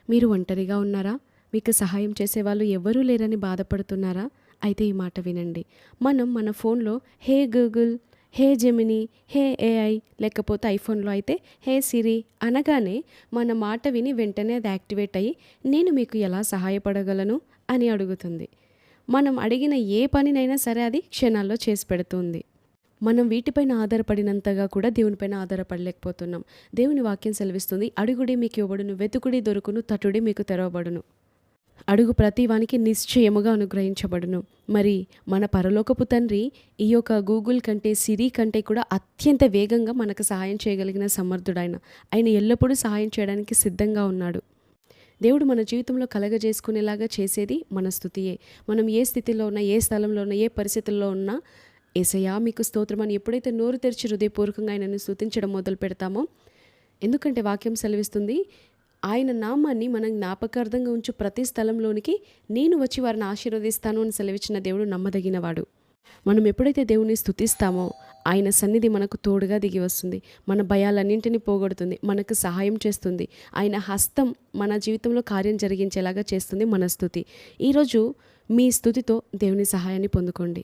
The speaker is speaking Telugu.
మీరు ఒంటరిగా ఉన్నారా? మీకు సహాయం చేసేవాళ్ళు ఎవ్వరూ లేరని బాధపడుతున్నారా? అయితే ఈ మాట వినండి. మనం మన ఫోన్‌లో హే గూగుల్, హే జెమినీ, హే ఏఐ లేకపోతే ఐఫోన్‌లో అయితే హే సిరి అనగానే మన మాట విని వెంటనే అది యాక్టివేట్ అయ్యి నేను మీకు ఎలా సహాయపడగలను అని అడుగుతుంది. మనం అడిగిన ఏ పనినైనా సరే అది క్షణాల్లో చేసి పెడుతుంది. మనం వీటిపైన ఆధారపడినంతగా కూడా దేవునిపైన ఆధారపడలేకపోతున్నాం. దేవుని వాక్యం సెలవిస్తుంది, అడుగుడి మీకు ఇవ్వబడును, వెతుకుడి దొరుకును, తట్టుడి మీకు తెరవబడును. అడుగు ప్రతివానికి నిశ్చయముగా అనుగ్రహించబడును. మరి మన పరలోకపు తండ్రి ఈ యొక్క గూగుల్ కంటే, సిరి కంటే కూడా అత్యంత వేగంగా మనకు సహాయం చేయగలిగిన సమర్థుడైన. ఆయన ఎల్లప్పుడూ సహాయం చేయడానికి సిద్ధంగా ఉన్నాడు. దేవుడు మన జీవితంలో కలగజేసుకునేలాగా చేసేది మన స్తుతియే. మనం ఏ స్థితిలో ఉన్నా, ఏ స్థలంలో ఉన్నా, ఏ పరిస్థితుల్లో ఉన్నా యేసయ్యా మీకు స్తోత్రం అని ఎప్పుడైతే నోరు తెరిచి హృదయపూర్వకంగా ఆయనను స్తుతించడం మొదలు పెడతామో, ఎందుకంటే వాక్యం సెలవిస్తుంది, ఆయన నామాన్ని మనం జ్ఞాపకార్థంగా ఉంచు ప్రతి స్థలంలోనికి నేను వచ్చి వారిని ఆశీర్వదిస్తాను అని సెలవిచ్చిన దేవుడు నమ్మదగినవాడు. మనం ఎప్పుడైతే దేవుని స్తుతిస్తామో ఆయన సన్నిధి మనకు తోడుగా దిగి వస్తుంది. మన భయాలన్నింటినీ పోగొడుతుంది, మనకు సహాయం చేస్తుంది. ఆయన హస్తం మన జీవితంలో కార్యం జరిగించేలాగా చేస్తుంది మన స్తుతి. ఈరోజు మీ స్తుతితో దేవుని సహాయాన్ని పొందుకోండి.